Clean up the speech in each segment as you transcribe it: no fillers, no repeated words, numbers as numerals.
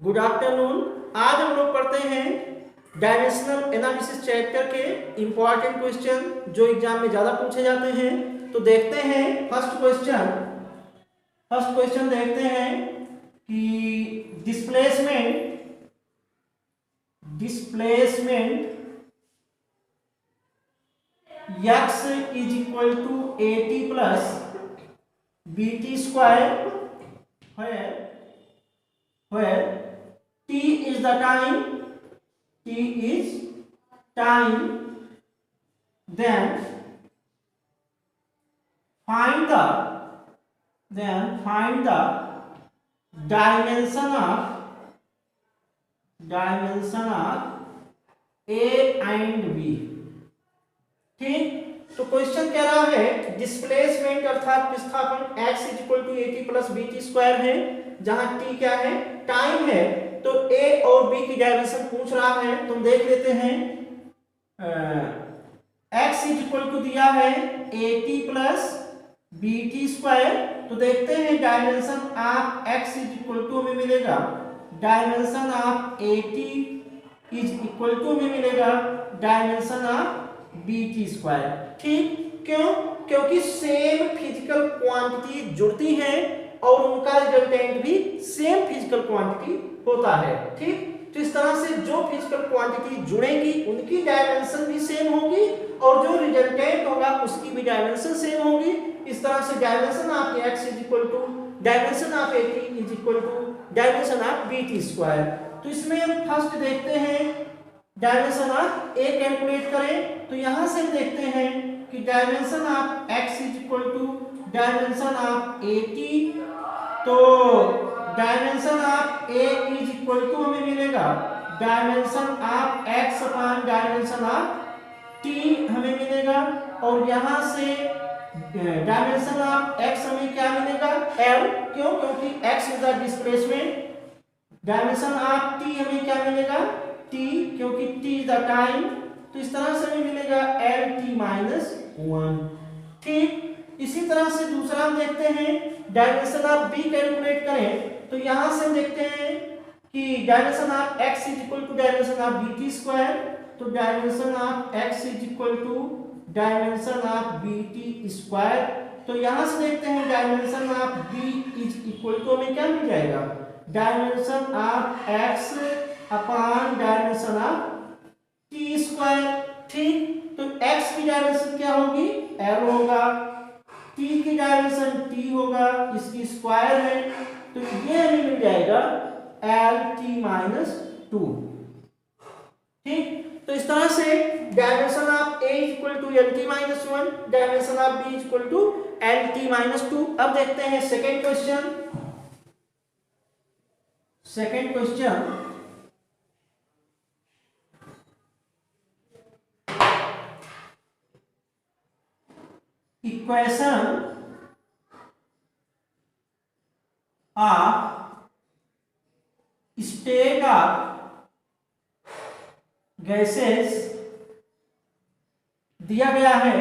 Good afternoon. आज हम लोग पढ़ते हैं डायमेंशनल एनालिसिस चैप्टर के इंपॉर्टेंट क्वेश्चन जो एग्जाम में ज्यादा पूछे जाते हैं। तो देखते हैं फर्स्ट क्वेश्चन देखते हैं कि displacement x is equal to AT plus BT square where t is time, then find the dimension of A and B। ठीक, तो क्वेश्चन कह रहा है डिस्प्लेसमेंट अर्थात विस्थापन x is equal to AT plus BT square है, जहां t क्या है, टाइम है। तो a और b की डायमेंशन पूछ रहा है, तो हम देख लेते हैं। x इज इक्वल टू दिया है AT प्लस BT स्क्वायर, तो देखते हैं dimension of x is equal to हमें मिलेगा, dimension of AT is equal to हमें मिलेगा डायमेंशन ऑफ BT स्क्वायर। ठीक, क्यों? क्योंकि सेम फिजिकल क्वांटिटी जुड़ती हैं और उनका रिजल्टेंट भी सेम फिजिकल क्वांटिटी होता है। ठीक, तो इस तरह से जो फिजिकल क्वांटिटी जुड़ेगी उनकी डायमेंशन भी सेम होगी और जो रिजल्टेंट होगा उसकी भी डायमेंशन सेम होगी। इस तरह से dimension of x is equal to dimension of AT is equal to dimension of BT square. तो इसमें हम फर्स्ट देखते हैं डायमेंशन ऑफ A कैलकुलेट करें, तो यहां से हम देखते हैं कि dimension of x is equal to dimension of AT, तो dimension of A is equal to हमें मिलेगा dimension of x upon dimension of t हमें मिलेगा, और यहां से डायमेंशन ऑफ x हमें क्या मिलेगा, L। क्यों? क्योंकि x is the displacement. Dimension of t हमें क्या मिलेगा, t, क्योंकि t इज द टाइम। तो इस तरह से हमें मिलेगा LT माइनस 1। ठीक, इसी तरह से दूसरा हम देखते हैं डायमेंशन ऑफ B कैलकुलेट करें, तो यहां से हम देखते हैं कि dimension of x is equal to dimension of BT square, तो dimension of x is equal to dimension of BT square. तो यहां से देखते हैं dimension of B is equal to हमें क्या मिल जाएगा, dimension of x upon dimension of t square. ठीक, तो x की डायमेंशन क्या होगी, L होगा, t की डायमेंशन t होगा, इसकी स्क्वायर है, तो ये हमें मिल जाएगा LT माइनस 2। ठीक, तो इस तरह से dimension of A equal to LT minus 1, dimension of B equal to LT minus 2। अब देखते हैं second question. Equation of state of gases दिया गया है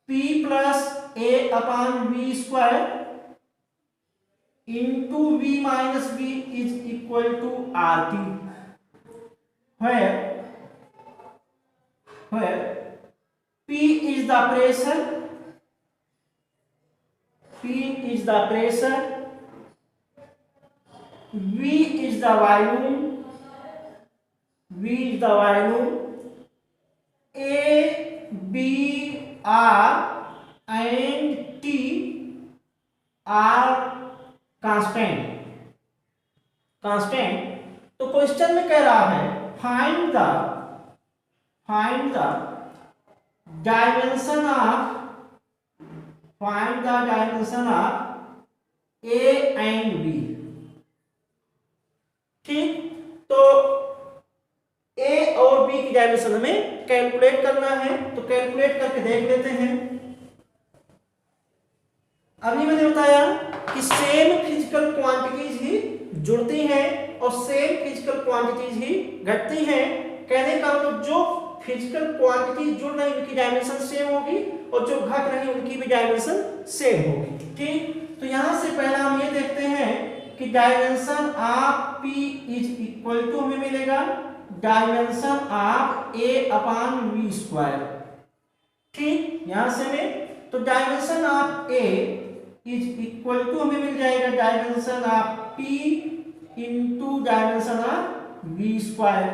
P plus A upon V square into V minus V is equal to RT, where P is the pressure, V is the volume, A, B, R and T are constant। तो question में कह रहा है find the dimension of A and B। ठीक, तो A और B की dimension हमें कैलकुलेट करना है, तो कैलकुलेट करके देख लेते हैं। अभी मैंने बताया कि सेम फिजिकल क्वांटिटीज ही जुड़ती हैं और सेम फिजिकल क्वांटिटीज ही घटती हैं। कहने का मतलब जो फिजिकल क्वांटिटी जुड़ रही उनकी डायमेंशन सेम होगी और जो घट रही उनकी भी डायमेंशन सेम होगी। ठीक, तो यहां से पहला हम ये देखते हैं कि dimension of P is equal to हमें मिलेगा dimension of A upon V square. ठीक, यहां से हमें तो dimension of A is equal to हमें मिल जाएगा dimension of P into dimension of V square.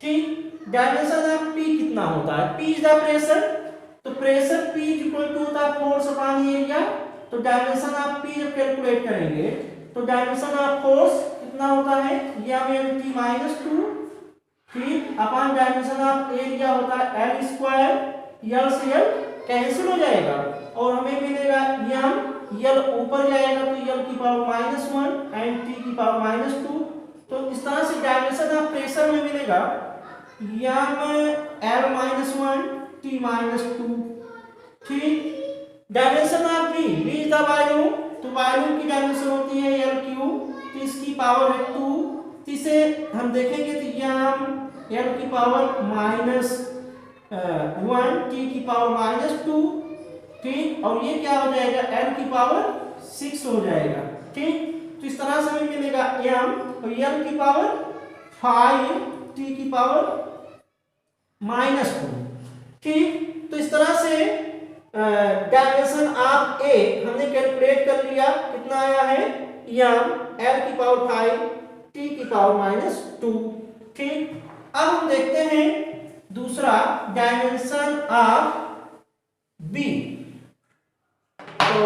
ठीक, डायमेंशन ऑफ P कितना होता है? P इज द प्रेशर, तो pressure P is equal to होता है फोर्स अपॉन एरिया। तो डायमेंशन ऑफ P जब कैलकुलेट करेंगे तो डायमेंशन ऑफ फोर्स कितना होता है? mlt माइनस 2, ठीक, अपॉन डायमेंशन ऑफ एरिया होता है L स्क्वायर। L से L कैंसिल हो जाएगा और हमें मिलेगा m, L ऊपर जाएगा तो L की पावर -1 एंड T की पावर -2। तो इस तरह से डायमेंशन ऑफ प्रेशर में मिलेगा m L-1 T -2। ठीक, dimension of V is the volume, तो वॉल्यूम की डायमेंशन होती है L3, तो इसकी पावर है 2। इसे हम देखेंगे तो यह L की पावर -1 T की पावर -2। ठीक, और ये क्या हो जाएगा? L की पावर 6 हो जाएगा। ठीक, तो इस तरह से हमें मिलेगा m और L की पावर 5 T की पावर -2। ठीक, तो इस तरह से डायमेंशन ऑफ A हमने कैलकुलेट कर लिया, कितना आया है? m L की पावर 5 T की पावर -2। ठीक, अब हम देखते हैं दूसरा डायमेंशन ऑफ B। तो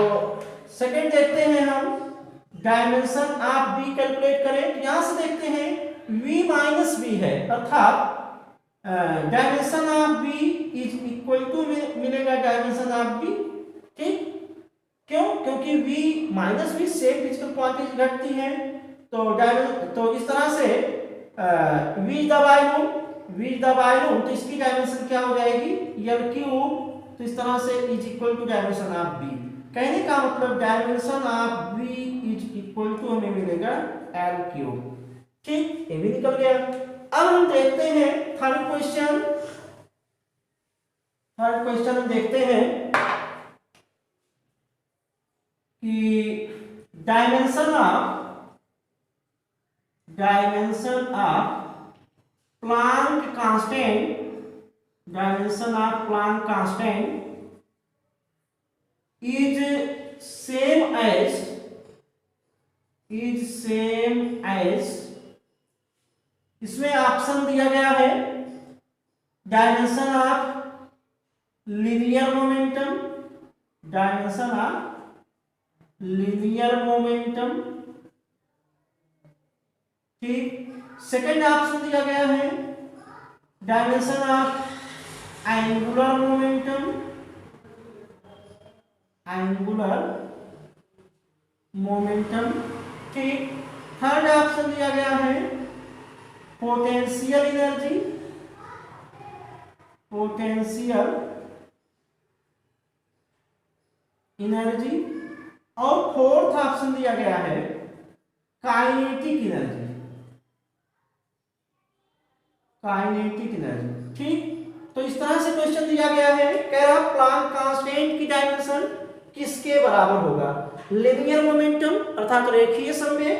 सेकंड देखते हैं हम डायमेंशन ऑफ B कैलकुलेट करें तो यहां से देखते हैं V माइनस V है, अर्थात dimension of B is equal to मिलेगा डायमेंशन ऑफ B। ठीक, क्यों? क्योंकि V minus V same physical quantity घटती है। तो इस तरह से V इज द वॉल्यूम, तो इसकी डायमेंशन क्या हो जाएगी? L cube. तो इस तरह से is equal to dimension of B। कहने का मतलब dimension of B is equal to हमें मिलेगा L क्यूब। ठीक, ये भी निकल गया। अब हम देखते हैं थर्ड क्वेश्चन हम देखते हैं कि dimension of Planck constant is same as इसमें ऑप्शन दिया गया है डायमेंशन ऑफ लीनियर मोमेंटम। ठीक, सेकंड ऑप्शन दिया गया है डायमेंशन ऑफ एंगुलर मोमेंटम। ठीक, थर्ड ऑप्शन दिया गया है पोटेंशियल एनर्जी और फोर्थ ऑप्शन दिया गया है काइनेटिक एनर्जी। ठीक, तो इस तरह से क्वेश्चन दिया गया है, कह रहा प्लांक कांस्टेंट की डायमेंशन किसके बराबर होगा? लीनियर मोमेंटम अर्थात रेखीय संवेग,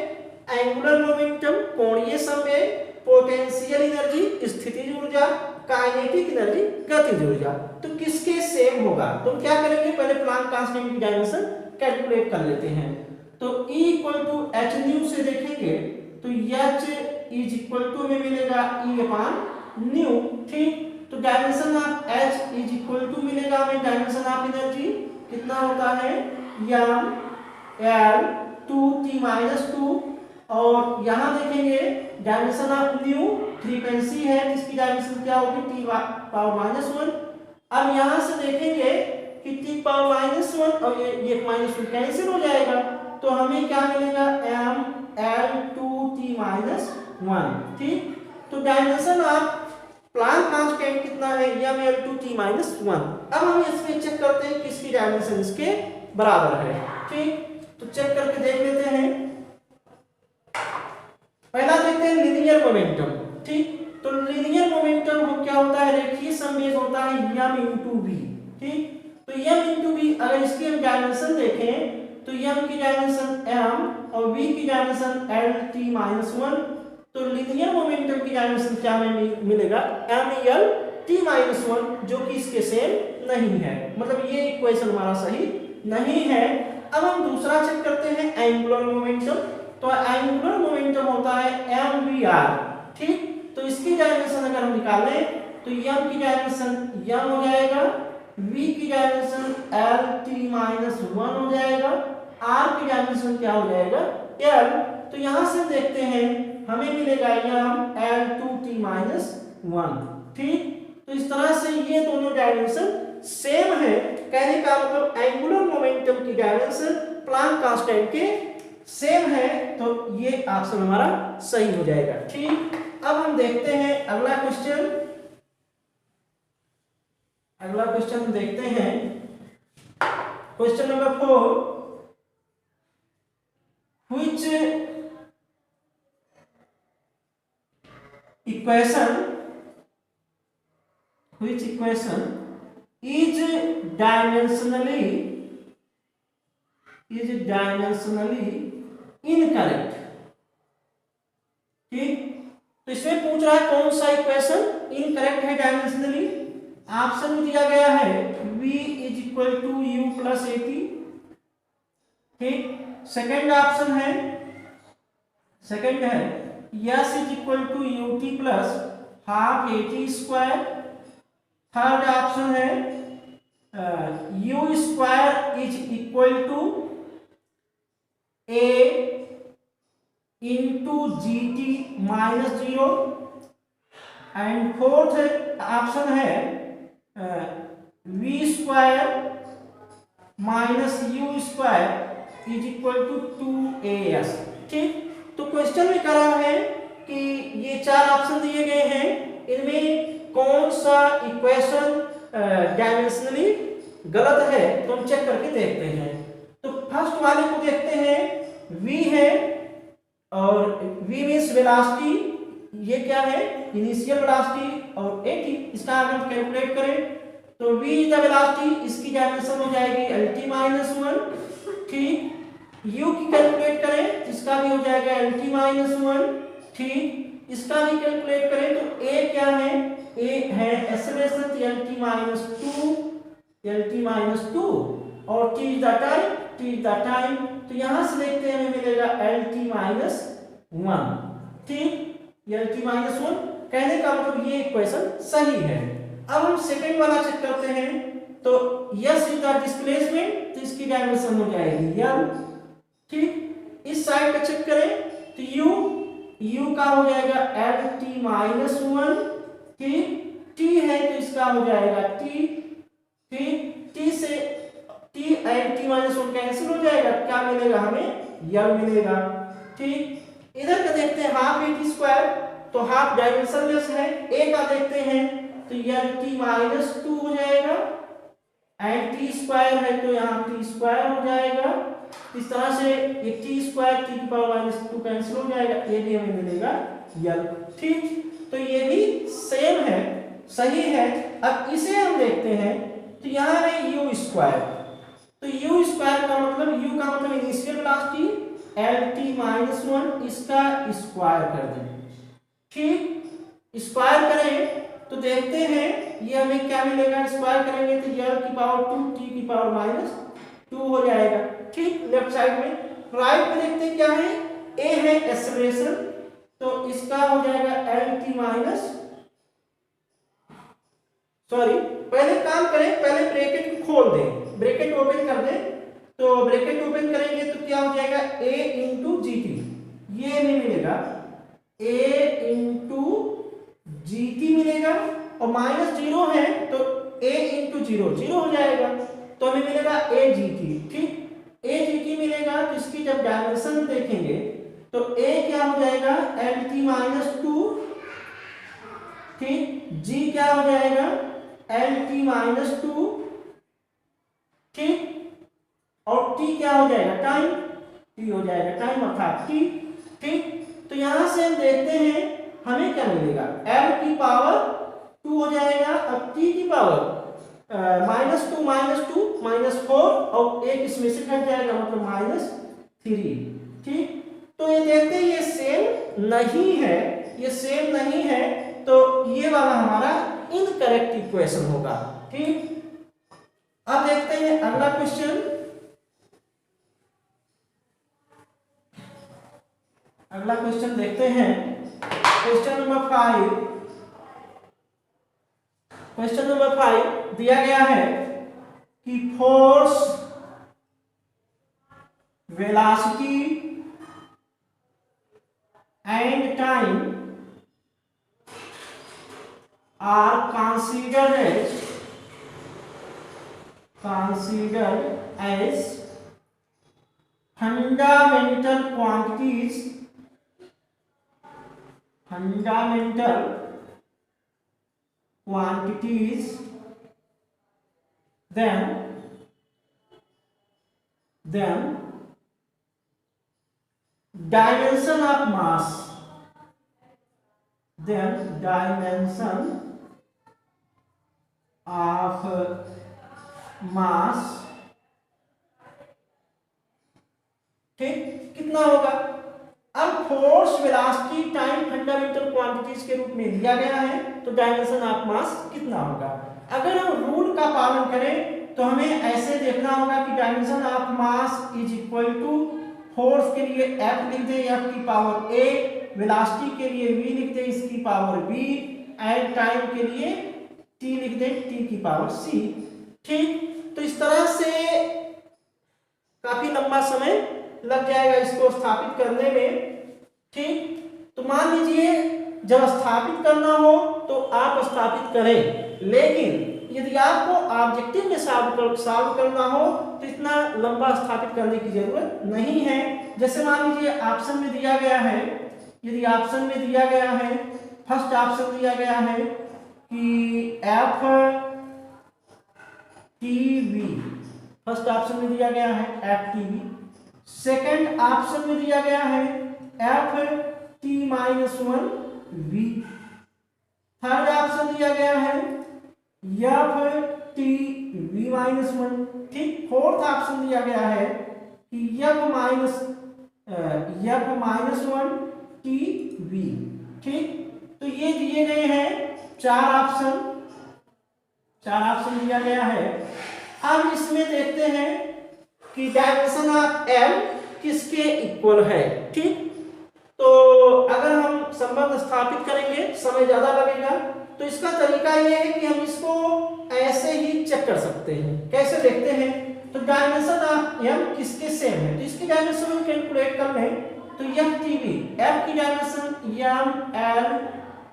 एंगुलर मोमेंटम कोणीय संवेग, पोटेंशियल एनर्जी स्थितिज ऊर्जा, काइनेटिक एनर्जी गतिज ऊर्जा। तो किसके सेम होगा? तो क्या करेंगे? पहले प्लांक कांस्टेंट की डायमेंशन कैलकुलेट कर लेते हैं। तो E = h न्यू से देखेंगे तो h इज इक्वल टू में मिलेगा E अपॉन न्यू। ठीक, तो dimension of h is equal to मिलेगा हमें डायमेंशन ऑफ एनर्जी कितना होता है? m L 2T -2। और यहां देखेंगे डायमेंशन ऑफ न्यू फ्रीक्वेंसी है, जिसकी डायमेंशन क्या होगी? T power -1। अब यहां से देखेंगे कि T पावर -1 और ये -2 कैंसिल हो जाएगा, तो हमें क्या मिलेगा? m L 2T -1। ठीक, तो डायमेंशन ऑफ प्लांक कांस्टेंट कितना है? m L 2T -1। अब हम इसमें चेक करते हैं किसकी डायमेंशन इसके बराबर है। ठीक, तो चेक करके देख लेते हैं। पहला देखते हैं लीनियर मोमेंटम। ठीक, तो लीनियर मोमेंटम क्या होता है? रेखीय संवेग होता है m × v। ठीक, तो m × v अगर इसकी हम डायमेंशन देखें तो तो m की डायमेंशन m और v की डायमेंशन l t माइनस 1, तो लीनियर मोमेंटम की डायमेंशन क्या हमें मिलेगा m l t माइनस 1, जो कि इसके सेम नहीं है, मतलब ये इक्वेशन हमारा सही नहीं है। अब हम दूसरा चेक करते हैं एंगुलर मोमेंटम। तो एंगुलर मोमेंटम होता है mvr, ठीक। तो इसकी डायमेंशन अगर हम निकालें तो m की डायमेंशन m हो जाएगा, v की डायमेंशन l t माइनस 1 हो जाएगा, r की डायमेंशन क्या हो जाएगा l। तो यहां से देखते हैं हमें मिलेगा m l2t माइनस 1, ठीक। तो इस तरह से ये दोनों डायमेंशन सेम है, कहने का मतलब एंगुलर मोमेंटम की डायमेंशन प्लांक कांस्टेंट के सेम है, तो ये ऑप्शन हमारा सही हो जाएगा, ठीक। अब हम देखते हैं अगला क्वेश्चन। अगला क्वेश्चन देखते हैं, question number 4, which equation is dimensionally incorrect, ठीक। तो इसमें पूछ रहा है कौन सा इक्वेशन इनकरेक्ट है डायमेंशनली। ऑप्शन में दिया गया है v is equal to u plus A T, ठीक। सेकेंड ऑप्शन है S is equal to U T plus half A T square. Third option है U square is equal to A into G T minus 0। And fourth option है we square minus u square is equal to 2as, ठीक। तो question में कह रहा है कि ये 4 ऑप्शन दिए गए हैं, इनमें कौन सा इक्वेशन डायमेंशनली गलत है, तो हम चेक करके देखते हैं। तो फर्स्ट वाले को देखते हैं, v है और v मींस वेलोसिटी, ये क्या है इनिशियल वेलोसिटी, और at इसका अगर कैलकुलेट करें तो v इज द वेलोसिटी, इसकी डायमेंशन हो जाएगी lt माइनस 1, ठीक। u की कैलकुलेट करें इसका भी हो जाएगा lt माइनस 1, ठीक। इसका भी कैलकुलेट करें तो a क्या है, a है एक्सेलरेशन lt माइनस 2 और t इज द टाइम, तो यहां से देखते हैं हमें मिलेगा lt माइनस 1, ठीक। lt माइनस 1 कहने का मतलब ये इक्वेशन सही है। अब हम सेकंड वाला चेक करते हैं, तो यस इज द डिस्प्लेसमेंट, तो इसकी डायमेंशन हो जाएगी l, ठीक। इस साइड का चेक करें तो u का हो जाएगा lt माइनस 1, ठीक। t है तो इसका हो जाएगा t, ठीक। t से t lt माइनस 1 कैंसिल हो जाएगा, क्या मिलेगा हमें l मिलेगा, ठीक। इधर का देखते हैं हाफ ए टी स्क्वायर, तो हाफ डायमेंशनलेस है। a का देखते हैं तो lt माइनस 2 हो जाएगा, एंड टी स्क्वायर है तो यहाँ टी स्क्वायर हो जाएगा। इस तरह से ये टी स्क्वायर टी की पावर माइनस 2 कैंसिल हो जाएगा, ये भी हमें मिलेगा यल, ठीक। तो ये भी सेम है, सही है। अब इसे हम देखते हैं तो यहाँ है यू स्क्वायर, तो यू स्क्वायर का मतलब यू का मतलब इनिशियल वेलोसिटी lt माइनस 1, इसका स्क्वायर कर दें, ठीक। स्क्वायर करें तो देखते हैं ये हमें क्या मिलेगा, स्क्वायर करेंगे तो l की पावर 2 t की पावर माइनस 2 हो जाएगा, ठीक। लेफ्ट साइड में। राइट में देखते हैं क्या है, a है एक्सेलरेशन, तो इसका हो जाएगा lt माइनस, सॉरी पहले काम करें, पहले ब्रैकेट को खोल दें, ब्रैकेट ओपन कर दें, तो ब्रैकेट ओपन करेंगे तो क्या हो जाएगा a इंटू जी टी, ये हमें मिलेगा a इंटू जी टी मिलेगा, और माइनस 0 है तो a इंटू 0 हो जाएगा, तो हमें मिलेगा a जी टी, ठीक। a जी टी मिलेगा तो इसकी जब डायमेंशन देखेंगे तो a क्या हो जाएगा lt माइनस 2, ठीक। g क्या हो जाएगा lt माइनस 2, ठीक। और t क्या हो जाएगा टाइम, t हो जाएगा टाइम अर्थात t, ठीक। तो यहां से हम देखते हैं हमें क्या मिलेगा l की पावर 2 हो जाएगा, अब t की पावर -2 -4 और एक इसमें से कट जाएगा मतलब -3। ठीक, तो ये देखते हैं ये सेम नहीं है, ये सेम नहीं है, तो ये वाला हमारा इनकरेक्ट इक्वेशन होगा। ठीक, अब देखते हैं अगला क्वेश्चन। अगला क्वेश्चन देखते हैं, क्वेश्चन नंबर 5। क्वेश्चन नंबर 5 दिया गया है कि force, velocity and time are considered as fundamental quantities then dimension of mass ठीक, कितना होगा? अब force, velocity, time fundamental quantities के रूप में दिया गया है, तो डायमेंशन ऑफ मास कितना होगा? अगर हम रूल का पालन करें तो हमें ऐसे देखना होगा कि dimension of mass is equal to force के लिए F लिख दें F की पावर A, वेलोसिटी के लिए V लिख दें इसकी पावर B, एंड टाइम के लिए T लिख दें T की पावर C। ठीक, तो इस तरह से काफी लंबा समय लग जाएगा इसको स्थापित करने में। ठीक, तो मान लीजिए जब स्थापित करना हो तो आप स्थापित करें, लेकिन यदि आपको ऑब्जेक्टिव में सॉल्व करना हो तो इतना लंबा स्थापित करने की जरूरत नहीं है। जैसे मान लीजिए ऑप्शन में दिया गया है, यदि ऑप्शन में दिया गया है, फर्स्ट ऑप्शन दिया गया है कि F T V, first option में दिया गया है F T V, second option में दिया गया है F T -1 V, third option दिया गया है एफ टी वी -1। ठीक, फोर्थ ऑप्शन दिया गया है कि एफ -1 टी वी। ठीक, तो ये दिए गए हैं चार ऑप्शन दिया गया है। अब इसमें देखते हैं कि डायमेंशन ऑफ एम किसके इक्वल है। ठीक, तो अगर हम संबंध स्थापित करेंगे, समय ज्यादा लगेगा, तो इसका तरीका ये है कि हम इसको ऐसे ही चेक कर सकते हैं। कैसे देखते हैं, तो डायमेंशन ऑफ एम किसके सेम है, तो इसकी डायमेंशन हम कैलकुलेट कर लें, तो एफ टी वी, एफ की डायमेंशन एम एल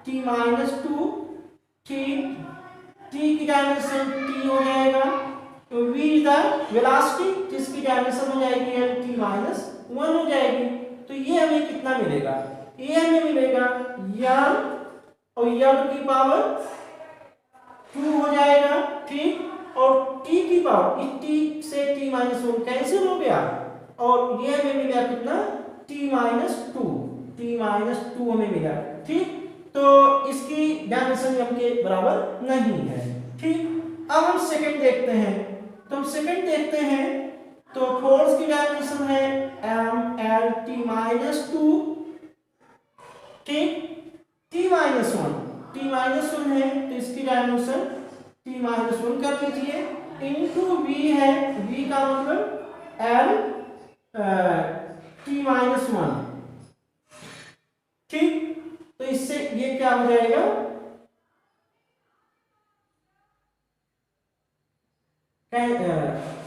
टी -2, ठीक, टी की डायमेंशन टी हो जाएगा, तो v इज द वेलोसिटी जिसकी डायमेंशन हो जाएगी एल टी -1 हो जाएगी। तो ये हमें कितना मिलेगा, ये हमें मिलेगा एल और एल की पावर 2 हो जाएगा। ठीक, और t की पावर, इस t से t -1 कैंसिल हो गया और ये हमें मिला कितना, t -2 हमें मिला। ठीक, तो इसकी डायमेंशन m के बराबर नहीं है। ठीक, अब हम सेकंड देखते हैं, तो हम सेकंड देखते हैं, तो फोर्स की डायमेंशन है एम एल टी -2, ठीक, t -1 है, तो इसकी डायमेंशन t -1 कर लीजिए, इनटू v है, v का मतलब l t -1। ठीक, तो इससे ये क्या हो जाएगा,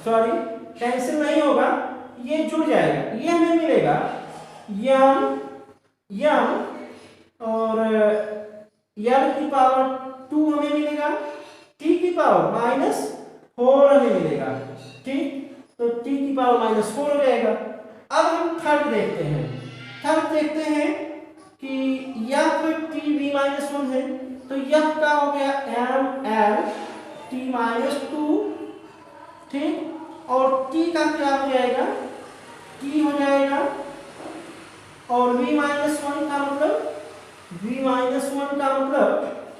सॉरी कैंसिल नहीं होगा, ये जुड़ जाएगा, ये हमें मिलेगा यम और यल की पावर 2 हमें मिलेगा, t की पावर -4 हमें मिलेगा। ठीक, तो t की पावर -4 हो जाएगा। अब हम थर्ड देखते हैं कि एफ टी वी -1 है, तो एफ का हो गया एम एल टी -2, ठीक, और t का क्या हो जाएगा, t हो जाएगा, और v -1 का मतलब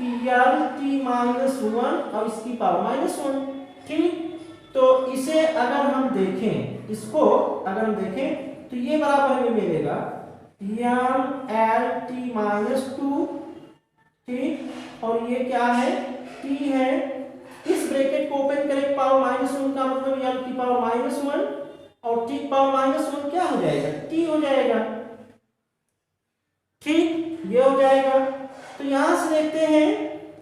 कि यल टी माइनस 1 और इसकी पावर माइनस 1। ठीक, तो इसे अगर हम देखें, इसको अगर हम देखें तो ये बराबर हमें मिलेगा यम एल टी माइनस 2। ठीक, और ये क्या है, टी है। इस ब्रैकेट को ओपन करें, पावर माइनस 1 का मतलब यल की पावर माइनस 1 और टी पावर माइनस 1 क्या हो जाएगा, टी हो जाएगा। ठीक, ये हो जाएगा। तो यहां से देखते हैं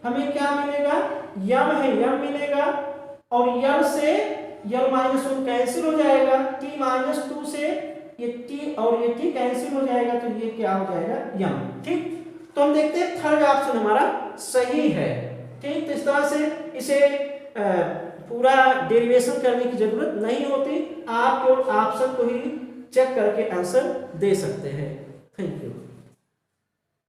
हमें क्या मिलेगा, यम है, यम मिलेगा और यल से यल माइनस 1 कैंसिल हो जाएगा, टी माइनस 2 से ये टी और ये टी कैंसिल हो जाएगा, तो ये क्या हो जाएगा, यम। ठीक, तो हम देखते हैं थर्ड ऑप्शन हमारा सही है। ठीक, तो इस तरह से इसे पूरा डेरिवेशन करने की जरूरत नहीं होती, आप केवल ऑप्शन को ही चेक करके आंसर दे सकते हैं। Thank you.